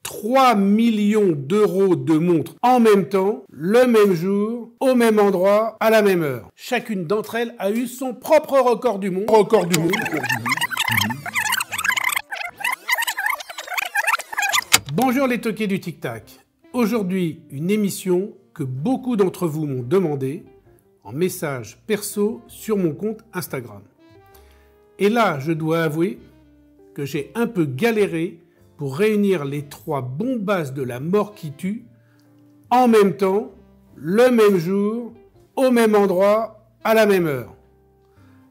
3 millions d'euros de montres en même temps, le même jour, au même endroit, à la même heure. Chacune d'entre elles a eu son propre record du monde. Bonjour les toqués du Tic Tac. Aujourd'hui, une émission que beaucoup d'entre vous m'ont demandé en message perso sur mon compte Instagram. Et là, je dois avouer que j'ai un peu galéré pour réunir les 3 bombasses de la mort qui tue en même temps, le même jour, au même endroit, à la même heure.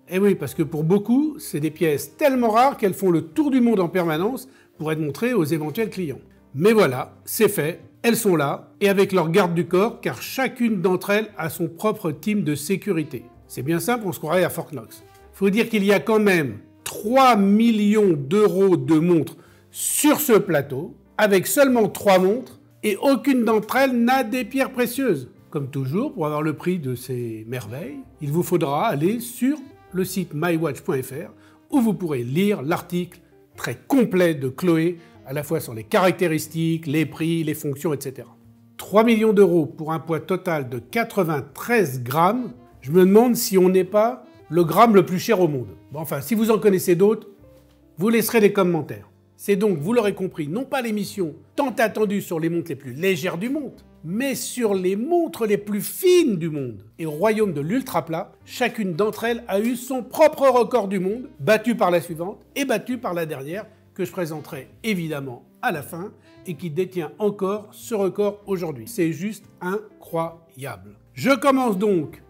Et oui, parce que pour beaucoup, c'est des pièces tellement rares qu'elles font le tour du monde en permanence pour être montrées aux éventuels clients. Mais voilà, c'est fait, elles sont là, et avec leur garde du corps, car chacune d'entre elles a son propre team de sécurité. C'est bien simple, on se croirait à Fort Knox. Faut dire qu'il y a quand même 3 millions d'euros de montres sur ce plateau, avec seulement 3 montres, et aucune d'entre elles n'a des pierres précieuses. Comme toujours, pour avoir le prix de ces merveilles, il vous faudra aller sur le site mywatch.fr, où vous pourrez lire l'article très complet de Chloé, à la fois sur les caractéristiques, les prix, les fonctions, etc. 3 millions d'euros pour un poids total de 93 grammes, je me demande si on n'est pas le gramme le plus cher au monde. Bon, enfin, si vous en connaissez d'autres, vous laisserez des commentaires. C'est donc, vous l'aurez compris, non pas l'émission tant attendue sur les montres les plus légères du monde, mais sur les montres les plus fines du monde. Et au royaume de l'ultra plat, chacune d'entre elles a eu son propre record du monde, battu par la suivante et battu par la dernière, que je présenterai évidemment à la fin, et qui détient encore ce record aujourd'hui. C'est juste incroyable. Je commence donc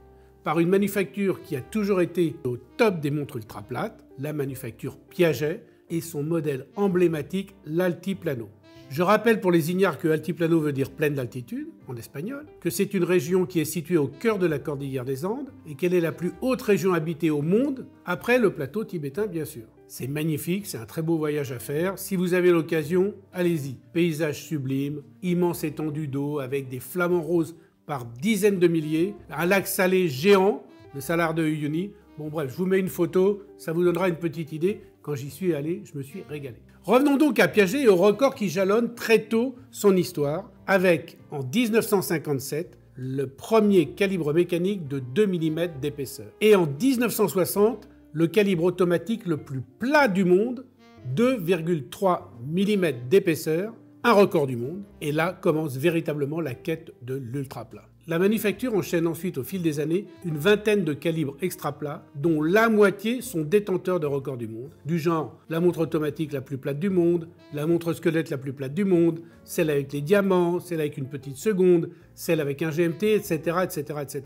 par une manufacture qui a toujours été au top des montres ultra plates, la manufacture Piaget, et son modèle emblématique, l'Altiplano. Je rappelle pour les ignares que Altiplano veut dire plaine d'altitude, en espagnol, que c'est une région qui est située au cœur de la cordillère des Andes, et qu'elle est la plus haute région habitée au monde, après le plateau tibétain bien sûr. C'est magnifique, c'est un très beau voyage à faire. Si vous avez l'occasion, allez-y. Paysage sublime, immense étendue d'eau avec des flamants roses par dizaines de milliers, un lac salé géant, le Salar de Uyuni. Bon bref, je vous mets une photo, ça vous donnera une petite idée. Quand j'y suis allé, je me suis régalé. Revenons donc à Piaget et au record qui jalonne très tôt son histoire, avec, en 1957, le premier calibre mécanique de 2 mm d'épaisseur. Et en 1960, le calibre automatique le plus plat du monde, 2,3 mm d'épaisseur, un record du monde. Et là commence véritablement la quête de l'ultra plat. La manufacture enchaîne ensuite au fil des années une vingtaine de calibres extra plats, dont la moitié sont détenteurs de records du monde, du genre la montre automatique la plus plate du monde, la montre squelette la plus plate du monde, celle avec les diamants, celle avec une petite seconde, celle avec un GMT, etc. etc., etc.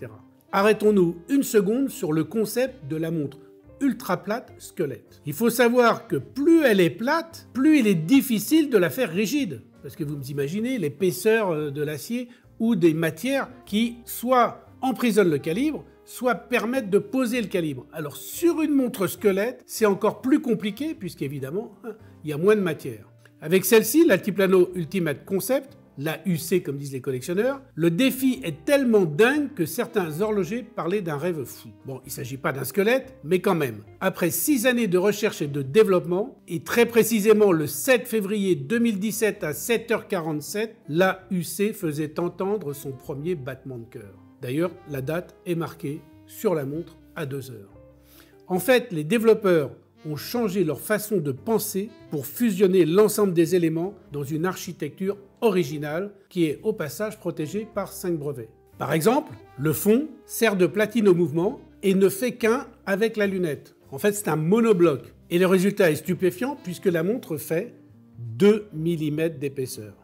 Arrêtons-nous une seconde sur le concept de la montre ultra plate squelette. Il faut savoir que plus elle est plate, plus il est difficile de la faire rigide. Parce que vous imaginez l'épaisseur de l'acier ou des matières qui soit emprisonnent le calibre, soit permettent de poser le calibre. Alors sur une montre squelette, c'est encore plus compliqué puisqu'évidemment, il y a moins de matière. Avec celle-ci, l'Altiplano Ultimate Concept, la UC comme disent les collectionneurs, le défi est tellement dingue que certains horlogers parlaient d'un rêve fou. Bon, il ne s'agit pas d'un squelette, mais quand même. Après 6 années de recherche et de développement, et très précisément le 7 février 2017 à 7h47, la UC faisait entendre son premier battement de cœur. D'ailleurs, la date est marquée sur la montre à 2h. En fait, les développeurs ont changé leur façon de penser pour fusionner l'ensemble des éléments dans une architecture originale qui est au passage protégée par 5 brevets. Par exemple, le fond sert de platine au mouvement et ne fait qu'un avec la lunette. En fait, c'est un monobloc. Et le résultat est stupéfiant puisque la montre fait 2 mm d'épaisseur.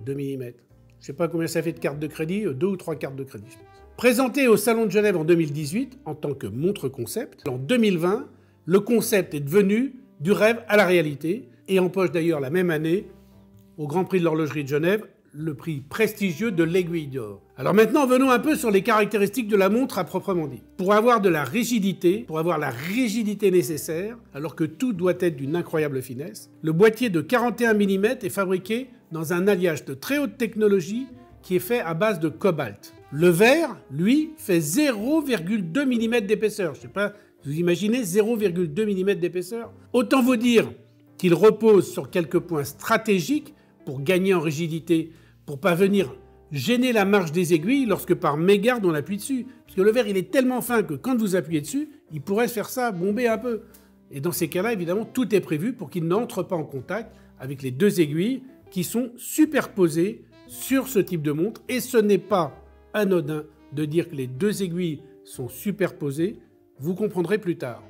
2 mm. Je ne sais pas combien ça fait de cartes de crédit, 2 ou 3 cartes de crédit, je pense. Présentée au Salon de Genève en 2018 en tant que montre concept, en 2020, le concept est devenu du rêve à la réalité et empoche d'ailleurs la même année, au Grand Prix de l'horlogerie de Genève, le prix prestigieux de l'Aiguille d'Or. Alors maintenant, venons un peu sur les caractéristiques de la montre à proprement dit. Pour avoir la rigidité nécessaire, alors que tout doit être d'une incroyable finesse, le boîtier de 41 mm est fabriqué dans un alliage de très haute technologie qui est fait à base de cobalt. Le verre, lui, fait 0,2 mm d'épaisseur. Je ne sais pas, vous imaginez 0,2 mm d'épaisseur? Autant vous dire qu'il repose sur quelques points stratégiques pour gagner en rigidité, pour pas venir gêner la marche des aiguilles lorsque par mégarde on appuie dessus. Parce que le verre il est tellement fin que quand vous appuyez dessus, il pourrait se faire ça, bomber un peu. Et dans ces cas-là, évidemment, tout est prévu pour qu'il n'entre pas en contact avec les deux aiguilles qui sont superposées sur ce type de montre. Et ce n'est pas anodin de dire que les deux aiguilles sont superposées, vous comprendrez plus tard.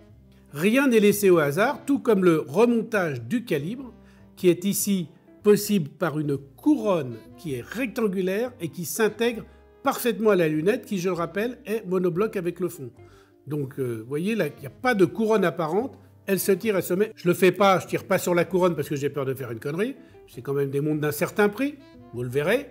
Rien n'est laissé au hasard, tout comme le remontage du calibre, qui est ici possible par une couronne qui est rectangulaire et qui s'intègre parfaitement à la lunette, qui, je le rappelle, est monobloc avec le fond. Donc, vous voyez, là, il n'y a pas de couronne apparente, elle se tire, elle se met. Je le fais pas, je tire pas sur la couronne parce que j'ai peur de faire une connerie. C'est quand même des montres d'un certain prix, vous le verrez.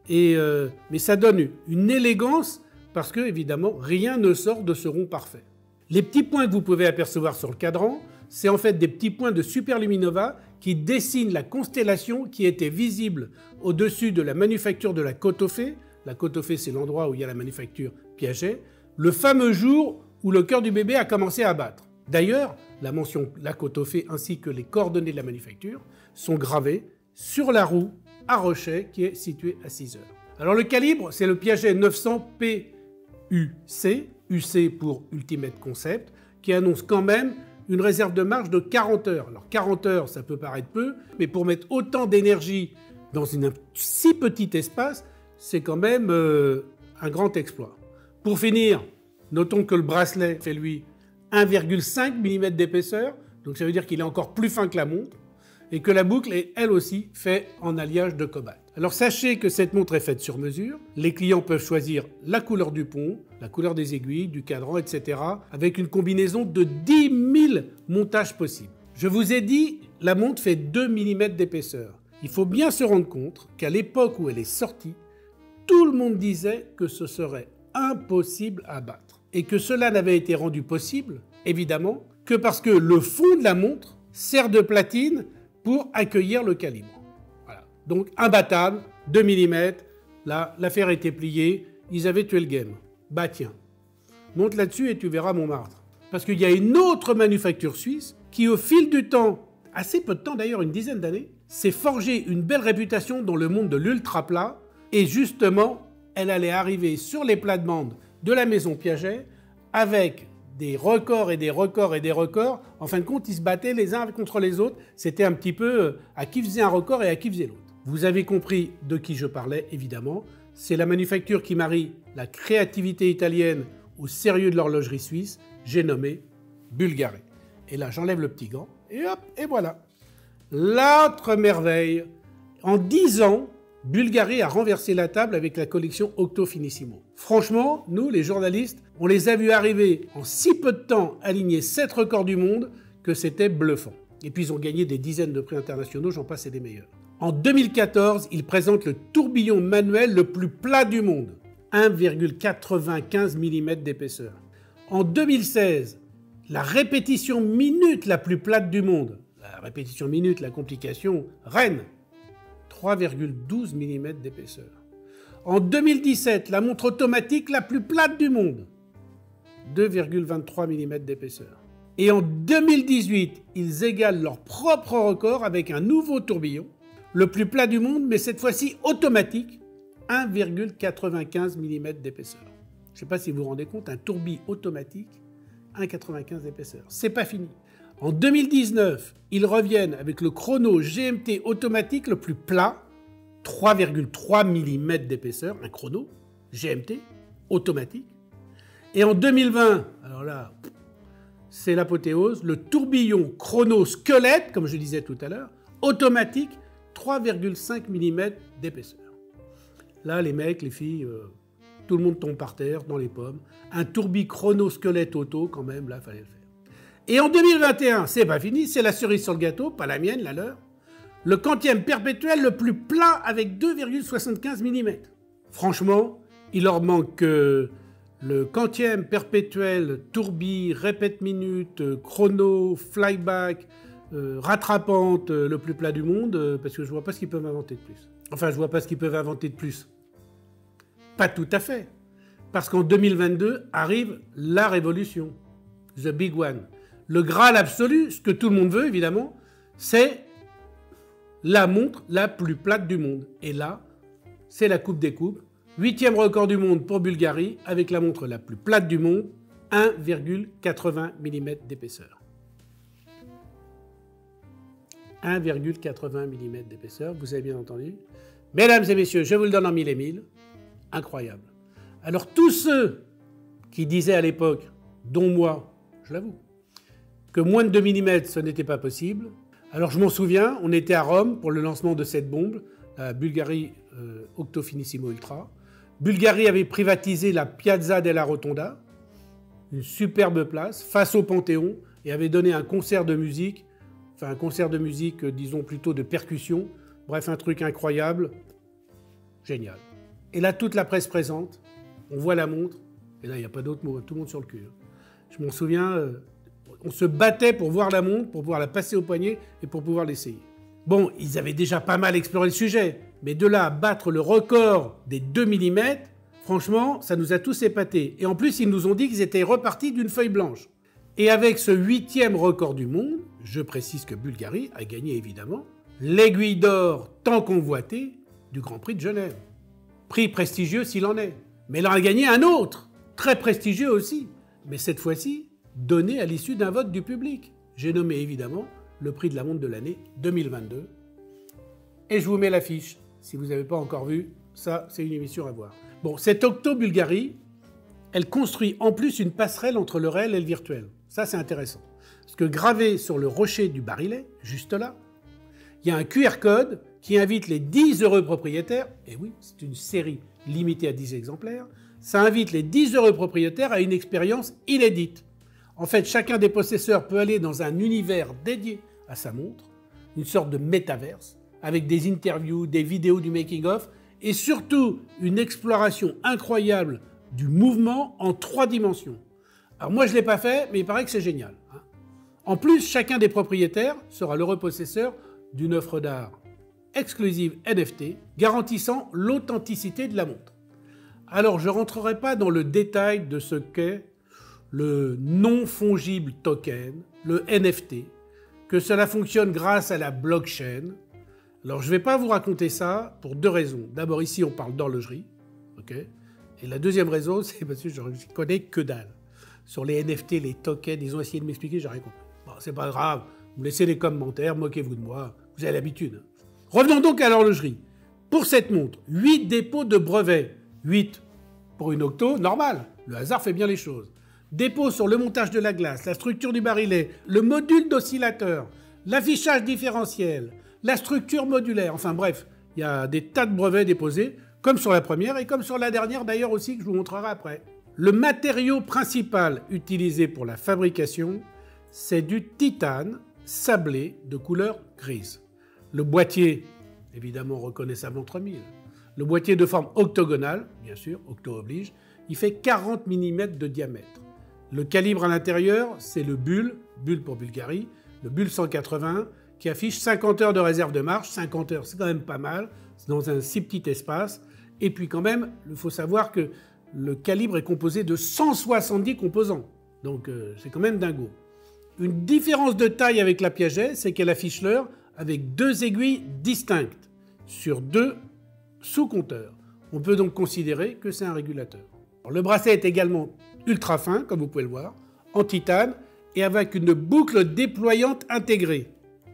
Mais ça donne une élégance parce que, évidemment, rien ne sort de ce rond parfait. Les petits points que vous pouvez apercevoir sur le cadran, c'est en fait des petits points de superluminova qui dessinent la constellation qui était visible au-dessus de la manufacture de la Côte aux Fées. La Côte aux Fées, c'est l'endroit où il y a la manufacture Piaget. Le fameux jour où le cœur du bébé a commencé à battre. D'ailleurs, la mention la Côte aux Fées ainsi que les coordonnées de la manufacture sont gravées sur la roue à Rochet qui est située à 6 heures. Alors le calibre, c'est le Piaget 900 PUC, UC pour Ultimate Concept, qui annonce quand même une réserve de marge de 40 heures. Alors 40 heures, ça peut paraître peu, mais pour mettre autant d'énergie dans un si petit espace, c'est quand même un grand exploit. Pour finir, notons que le bracelet fait lui 1,5 mm d'épaisseur, donc ça veut dire qu'il est encore plus fin que la montre, et que la boucle est elle aussi faite en alliage de cobalt. Alors sachez que cette montre est faite sur mesure, les clients peuvent choisir la couleur du pont, la couleur des aiguilles, du cadran, etc. avec une combinaison de 10 000 montages possibles. Je vous ai dit, la montre fait 2 mm d'épaisseur. Il faut bien se rendre compte qu'à l'époque où elle est sortie, tout le monde disait que ce serait impossible à battre. Et que cela n'avait été rendu possible, évidemment, que parce que le fond de la montre sert de platine pour accueillir le calibre. Voilà. Donc imbattable, 2 mm, là l'affaire était pliée, ils avaient tué le game. Bah tiens, monte là-dessus et tu verras Montmartre. Parce qu'il y a une autre manufacture suisse qui au fil du temps, assez peu de temps d'ailleurs, une dizaine d'années, s'est forgé une belle réputation dans le monde de l'ultra plat et justement, elle allait arriver sur les plates-bandes de la maison Piaget avec des records et des records et des records. En fin de compte, ils se battaient les uns contre les autres. C'était un petit peu à qui faisait un record et à qui faisait l'autre. Vous avez compris de qui je parlais, évidemment. C'est la manufacture qui marie la créativité italienne au sérieux de l'horlogerie suisse. J'ai nommé Bulgari. Et là, j'enlève le petit gant et hop, et voilà. L'autre merveille. En 10 ans, Bulgari a renversé la table avec la collection Octo Finissimo. Franchement, nous, les journalistes, on les a vus arriver en si peu de temps aligner 7 records du monde que c'était bluffant. Et puis ils ont gagné des dizaines de prix internationaux, j'en passe et des meilleurs. En 2014, ils présentent le tourbillon manuel le plus plat du monde, 1,95 mm d'épaisseur. En 2016, la répétition minute la plus plate du monde, la répétition minute, la complication, reine, 3,12 mm d'épaisseur. En 2017, la montre automatique la plus plate du monde, 2,23 mm d'épaisseur. Et en 2018, ils égalent leur propre record avec un nouveau tourbillon, le plus plat du monde, mais cette fois-ci automatique, 1,95 mm d'épaisseur. Je ne sais pas si vous vous rendez compte, un tourbillon automatique, 1,95 d'épaisseur. C'est pas fini. En 2019, ils reviennent avec le chrono GMT automatique le plus plat, 3,3 mm d'épaisseur, un chrono GMT automatique. Et en 2020, alors là, c'est l'apothéose, le tourbillon chrono squelette, comme je disais tout à l'heure, automatique, 3,5 mm d'épaisseur. Là, les mecs, les filles, tout le monde tombe par terre, dans les pommes. Un tourbillon chrono squelette auto, quand même, là, il fallait le faire. Et en 2021, c'est pas fini, c'est la cerise sur le gâteau, pas la mienne, la leur. Le quantième perpétuel le plus plat avec 2,75 mm. Franchement, il leur manque que le quantième perpétuel, tourbi, répète-minute, chrono, flyback, rattrapante, le plus plat du monde, parce que je vois pas ce qu'ils peuvent inventer de plus. Enfin, je vois pas ce qu'ils peuvent inventer de plus. Pas tout à fait. Parce qu'en 2022 arrive la révolution. The big one. Le Graal absolu, ce que tout le monde veut évidemment, c'est la montre la plus plate du monde. Et là, c'est la coupe des coupes. 8e record du monde pour Bulgari avec la montre la plus plate du monde, 1,80 mm d'épaisseur. 1,80 mm d'épaisseur, vous avez bien entendu. Mesdames et messieurs, je vous le donne en mille et mille. Incroyable. Alors tous ceux qui disaient à l'époque, dont moi, je l'avoue, que moins de 2 mm ce n'était pas possible. Alors je m'en souviens, on était à Rome pour le lancement de cette bombe, la Bulgari Octo Finissimo Ultra. Bulgari avait privatisé la Piazza della Rotonda, une superbe place, face au Panthéon, et avait donné un concert de musique, enfin un concert de musique, disons plutôt de percussion, bref un truc incroyable, génial. Et là toute la presse présente, on voit la montre, et là il n'y a pas d'autre mot, tout le monde sur le cul. Je m'en souviens, on se battait pour voir la montre, pour pouvoir la passer au poignet et pour pouvoir l'essayer. Bon, ils avaient déjà pas mal exploré le sujet, mais de là à battre le record des 2 mm, franchement, ça nous a tous épatés. Et en plus, ils nous ont dit qu'ils étaient repartis d'une feuille blanche. Et avec ce 8e record du monde, je précise que Bulgari a gagné évidemment l'aiguille d'or tant convoitée du Grand Prix de Genève. Prix prestigieux s'il en est. Mais il en a gagné un autre, très prestigieux aussi, mais cette fois-ci donné à l'issue d'un vote du public. J'ai nommé évidemment le prix de la montre de l'année 2022. Et je vous mets l'affiche. Si vous n'avez pas encore vu, ça, c'est une émission à voir. Bon, cette Octo Bulgari, elle construit en plus une passerelle entre le réel et le virtuel. Ça, c'est intéressant. Parce que gravé sur le rocher du barillet, juste là, il y a un QR code qui invite les 10 heureux propriétaires, et oui, c'est une série limitée à 10 exemplaires, ça invite les 10 heureux propriétaires à une expérience inédite. En fait, chacun des possesseurs peut aller dans un univers dédié à sa montre, une sorte de métaverse, avec des interviews, des vidéos du making-of, et surtout une exploration incroyable du mouvement en 3 dimensions. Alors moi, je ne l'ai pas fait, mais il paraît que c'est génial. En plus, chacun des propriétaires sera l'heureux possesseur d'une œuvre d'art exclusive NFT, garantissant l'authenticité de la montre. Alors, je ne rentrerai pas dans le détail de ce qu'est le non-fongible token, le NFT, que cela fonctionne grâce à la blockchain. Alors, je ne vais pas vous raconter ça pour 2 raisons. D'abord, ici, on parle d'horlogerie, ok ? Et la deuxième raison, c'est parce que je ne connais que dalle. Sur les NFT, les tokens, ils ont essayé de m'expliquer, j'ai rien compris. Bon, c'est pas grave, vous laissez les commentaires, moquez-vous de moi, vous avez l'habitude. Revenons donc à l'horlogerie. Pour cette montre, 8 dépôts de brevets. 8 pour une octo, normal, le hasard fait bien les choses. Dépôts sur le montage de la glace, la structure du barillet, le module d'oscillateur, l'affichage différentiel, la structure modulaire, enfin bref, il y a des tas de brevets déposés, comme sur la première et comme sur la dernière d'ailleurs aussi, que je vous montrerai après. Le matériau principal utilisé pour la fabrication, c'est du titane sablé de couleur grise. Le boîtier, évidemment reconnaissable entre mille. Le boîtier de forme octogonale, bien sûr, octo oblige, il fait 40 mm de diamètre. Le calibre à l'intérieur, c'est le bulle pour Bulgari, le bulle 180, qui affiche 50 heures de réserve de marche. 50 heures, c'est quand même pas mal, c'est dans un si petit espace. Et puis quand même, il faut savoir que le calibre est composé de 170 composants. Donc c'est quand même dingo. Une différence de taille avec la Piaget, c'est qu'elle affiche l'heure avec 2 aiguilles distinctes sur 2 sous-compteurs. On peut donc considérer que c'est un régulateur. Alors, le bracelet est également ultra fin, comme vous pouvez le voir, en titane et avec une boucle déployante intégrée.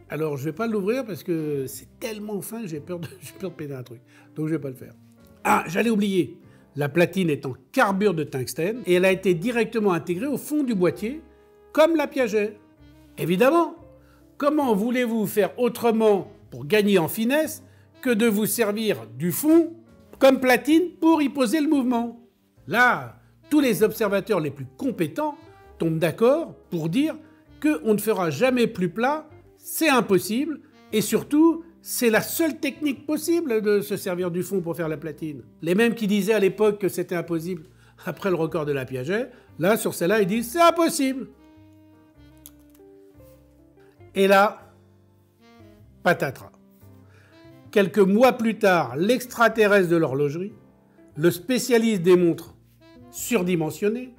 Alors je ne vais pas l'ouvrir parce que c'est tellement fin que j'ai peur de péter un truc. Donc je ne vais pas le faire. Ah, j'allais oublier. La platine est en carbure de tungstène et elle a été directement intégrée au fond du boîtier, comme la Piaget. Évidemment, comment voulez-vous faire autrement pour gagner en finesse que de vous servir du fond comme platine pour y poser le mouvement? Là, tous les observateurs les plus compétents tombent d'accord pour dire qu'on ne fera jamais plus plat, c'est impossible, et surtout, c'est la seule technique possible de se servir du fond pour faire la platine. Les mêmes qui disaient à l'époque que c'était impossible après le record de la Piaget, là, sur celle-là, ils disent c'est impossible. Et là, patatras. Quelques mois plus tard, l'extraterrestre de l'horlogerie, le spécialiste des montres surdimensionnées,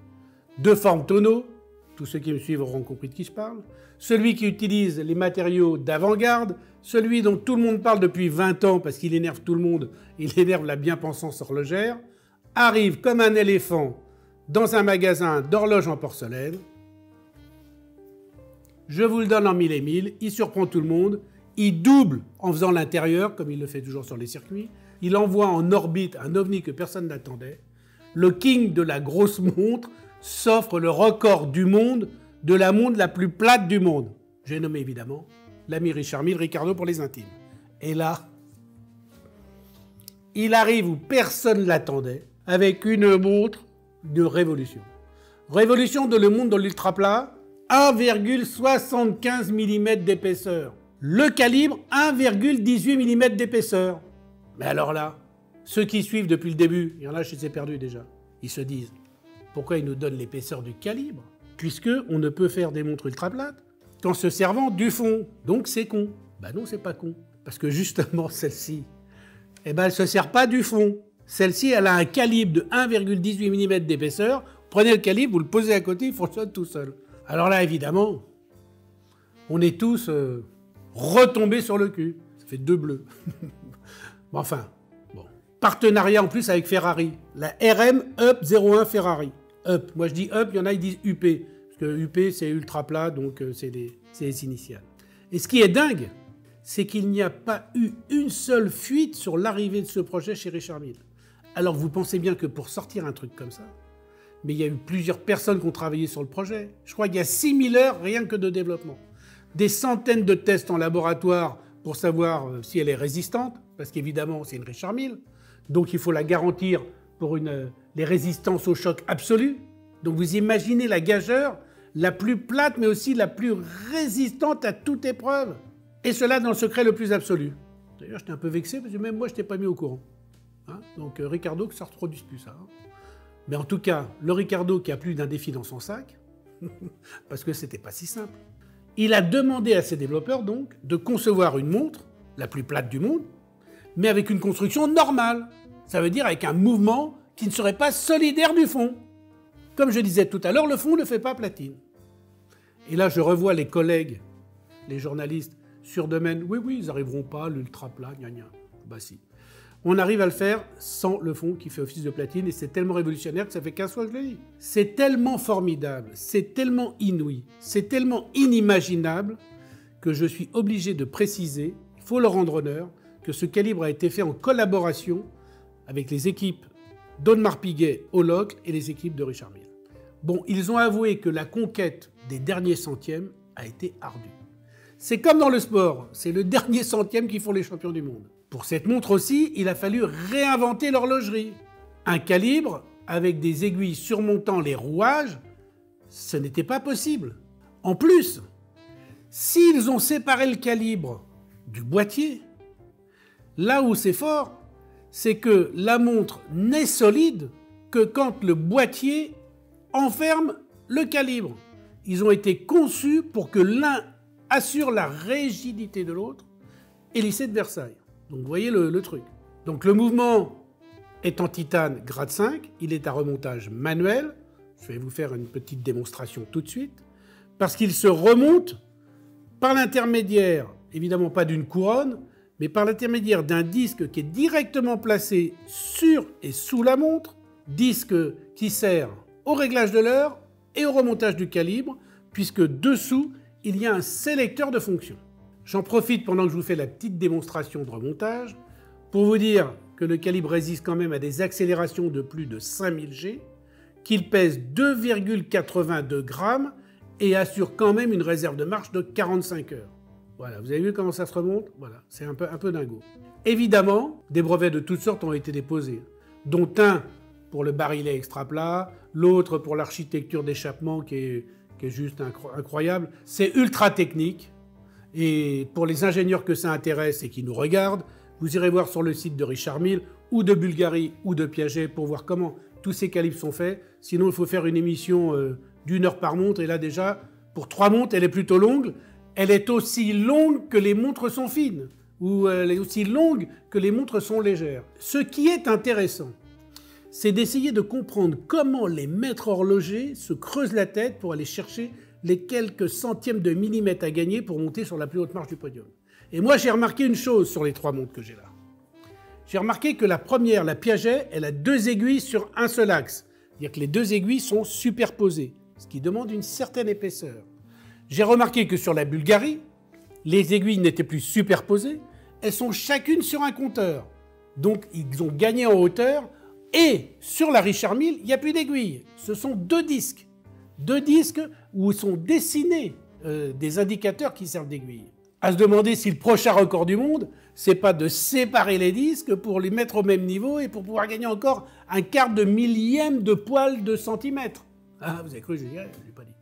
de forme tonneau, tous ceux qui me suivent auront compris de qui je parle, celui qui utilise les matériaux d'avant-garde, celui dont tout le monde parle depuis 20 ans parce qu'il énerve tout le monde, il énerve la bien-pensance horlogère, arrive comme un éléphant dans un magasin d'horloges en porcelaine. Je vous le donne en mille et mille, il surprend tout le monde, il double en faisant l'intérieur, comme il le fait toujours sur les circuits, il envoie en orbite un ovni que personne n'attendait. Le king de la grosse montre s'offre le record du monde de la montre la plus plate du monde. J'ai nommé évidemment l'ami Richard Mille, Ricardo pour les intimes. Et là, il arrive où personne ne l'attendait, avec une montre de révolution. Révolution de le monde de l'ultra plat, 1,75 mm d'épaisseur. Le calibre, 1,18 mm d'épaisseur. Mais alors là, ceux qui suivent depuis le début, il y en a, je les ai perdus déjà, ils se disent, pourquoi ils nous donnent l'épaisseur du calibre, puisqu'on ne peut faire des montres ultra plates qu'en se servant du fond. Donc c'est con. Ben non, c'est pas con. Parce que justement, celle-ci, eh ben, elle ne se sert pas du fond. Celle-ci, elle a un calibre de 1,18 mm d'épaisseur. Prenez le calibre, vous le posez à côté, il fonctionne tout seul. Alors là, évidemment, on est tous retombés sur le cul. Ça fait 2 bleus. Enfin, bon. Partenariat en plus avec Ferrari. La RM Up 01 Ferrari. Up. Moi je dis Up, il y en a ils disent UP. Parce que UP c'est ultra plat, donc c'est les initiales. Et ce qui est dingue, c'est qu'il n'y a pas eu une seule fuite sur l'arrivée de ce projet chez Richard Mille. Alors vous pensez bien que pour sortir un truc comme ça, mais il y a eu plusieurs personnes qui ont travaillé sur le projet. Je crois qu'il y a 6000 heures rien que de développement. Des centaines de tests en laboratoire pour savoir si elle est résistante, parce qu'évidemment c'est une Richard Mille, donc il faut la garantir pour les résistances au choc absolu. Donc vous imaginez la gageure la plus plate mais aussi la plus résistante à toute épreuve. Et cela dans le secret le plus absolu. D'ailleurs j'étais un peu vexé parce que même moi je n'étais pas mis au courant. Hein, donc Ricardo que ça ne reproduise plus ça. Hein. Mais en tout cas, le Ricardo qui a plus d'un défi dans son sac, parce que c'était pas si simple, il a demandé à ses développeurs donc de concevoir une montre, la plus plate du monde, mais avec une construction normale. Ça veut dire avec un mouvement qui ne serait pas solidaire du fond. Comme je disais tout à l'heure, le fond ne fait pas platine. Et là, je revois les collègues, les journalistes, sur domaine, oui, ils n'arriveront pas, l'ultra plat, gna gna. Bah si. On arrive à le faire sans le fond qui fait office de platine et c'est tellement révolutionnaire que ça fait 15 fois que je le dis. C'est tellement formidable, c'est tellement inouï, c'est tellement inimaginable que je suis obligé de préciser, il faut leur rendre honneur, que ce calibre a été fait en collaboration avec les équipes d'Audemars Piguet au Locle et les équipes de Richard Mille. Bon, ils ont avoué que la conquête des derniers centièmes a été ardue. C'est comme dans le sport, c'est le dernier centième qui font les champions du monde. Pour cette montre aussi, il a fallu réinventer l'horlogerie. Un calibre avec des aiguilles surmontant les rouages, ce n'était pas possible. En plus, s'ils ont séparé le calibre du boîtier, là où c'est fort, c'est que la montre n'est solide que quand le boîtier enferme le calibre. Ils ont été conçus pour que l'un assure la rigidité de l'autre, et lycée de Versailles. Donc vous voyez le truc. Donc le mouvement est en titane grade 5, il est à remontage manuel. Je vais vous faire une petite démonstration tout de suite. Parce qu'il se remonte par l'intermédiaire, évidemment pas d'une couronne, mais par l'intermédiaire d'un disque qui est directement placé sur et sous la montre, disque qui sert au réglage de l'heure et au remontage du calibre, puisque dessous, il y a un sélecteur de fonctions. J'en profite pendant que je vous fais la petite démonstration de remontage pour vous dire que le calibre résiste quand même à des accélérations de plus de 5000 G, qu'il pèse 2,82 grammes et assure quand même une réserve de marche de 45 heures. Voilà, vous avez vu comment ça se remonte? Voilà, c'est un peu dingo. Évidemment, des brevets de toutes sortes ont été déposés, dont un pour le barillet extra plat, l'autre pour l'architecture d'échappement qui est juste incroyable. C'est ultra technique. Et pour les ingénieurs que ça intéresse et qui nous regardent, vous irez voir sur le site de Richard Mille ou de Bulgari ou de Piaget pour voir comment tous ces calibres sont faits. Sinon, il faut faire une émission d'1 heure par montre. Et là, déjà, pour 3 montres, elle est plutôt longue. Elle est aussi longue que les montres sont fines. Ou elle est aussi longue que les montres sont légères. Ce qui est intéressant, c'est d'essayer de comprendre comment les maîtres horlogers se creusent la tête pour aller chercher les quelques centièmes de millimètres à gagner pour monter sur la plus haute marche du podium. Et moi, j'ai remarqué une chose sur les 3 montres que j'ai là. J'ai remarqué que la première, la Piaget, elle a 2 aiguilles sur un seul axe. C'est-à-dire que les 2 aiguilles sont superposées, ce qui demande une certaine épaisseur. J'ai remarqué que sur la Bulgari, les aiguilles n'étaient plus superposées, elles sont chacune sur un compteur. Donc, ils ont gagné en hauteur. Et sur la Richard Mille, il n'y a plus d'aiguilles. Ce sont 2 disques. 2 disques où sont dessinés des indicateurs qui servent d'aiguilles. À se demander si le prochain record du monde, c'est pas de séparer les disques pour les mettre au même niveau et pour pouvoir gagner encore un quart de millième de poil de centimètre. Ah, vous avez cru que je l'ai pas dit.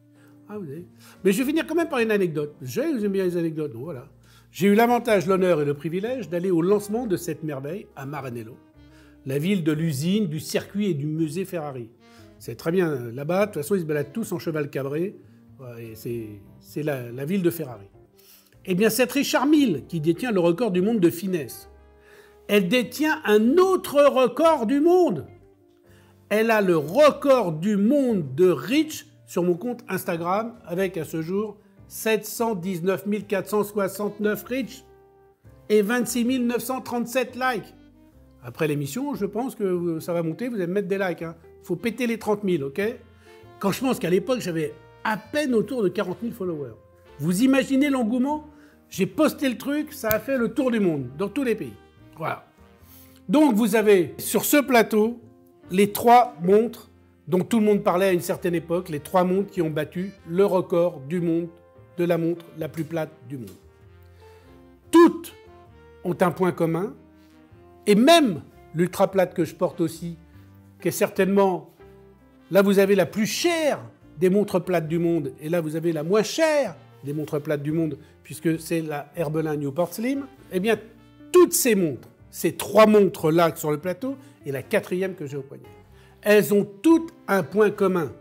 Ah, vous avez... Mais je vais finir quand même par une anecdote. J'aime bien les anecdotes, donc voilà. J'ai eu l'avantage, l'honneur et le privilège d'aller au lancement de cette merveille à Maranello, la ville de l'usine, du circuit et du musée Ferrari. C'est très bien là-bas, de toute façon ils se baladent tous en cheval cabré, ouais, c'est la ville de Ferrari. Eh bien cette Richard Mille, qui détient le record du monde de finesse, elle détient un autre record du monde. Elle a le record du monde de reach sur mon compte Instagram, avec à ce jour 719 469 reach et 26 937 likes. Après l'émission, je pense que ça va monter, vous allez me mettre des likes. Il faut péter les 30 000, ok? Quand je pense qu'à l'époque, j'avais à peine autour de 40 000 followers. Vous imaginez l'engouement? J'ai posté le truc, ça a fait le tour du monde, dans tous les pays. Voilà. Donc vous avez sur ce plateau les 3 montres dont tout le monde parlait à une certaine époque, les 3 montres qui ont battu le record du monde de la montre la plus plate du monde. Toutes ont un point commun, et même l'ultra plate que je porte aussi, qui est certainement, là vous avez la plus chère des montres plates du monde, et là vous avez la moins chère des montres plates du monde, puisque c'est la Herbelin Newport Slim, eh bien toutes ces montres, ces 3 montres-là sur le plateau, et la 4e que j'ai au poignet, elles ont toutes un point commun.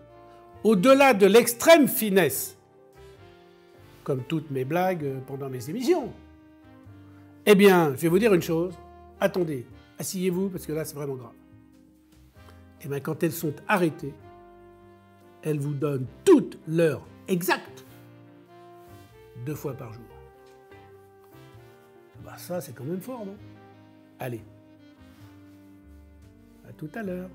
Au-delà de l'extrême finesse, comme toutes mes blagues pendant mes émissions, eh bien, je vais vous dire une chose, attendez, asseyez-vous, parce que là c'est vraiment grave. Eh bien, quand elles sont arrêtées, elles vous donnent toute l'heure exacte, 2 fois par jour. Bah ça, c'est quand même fort, non? Allez, à tout à l'heure.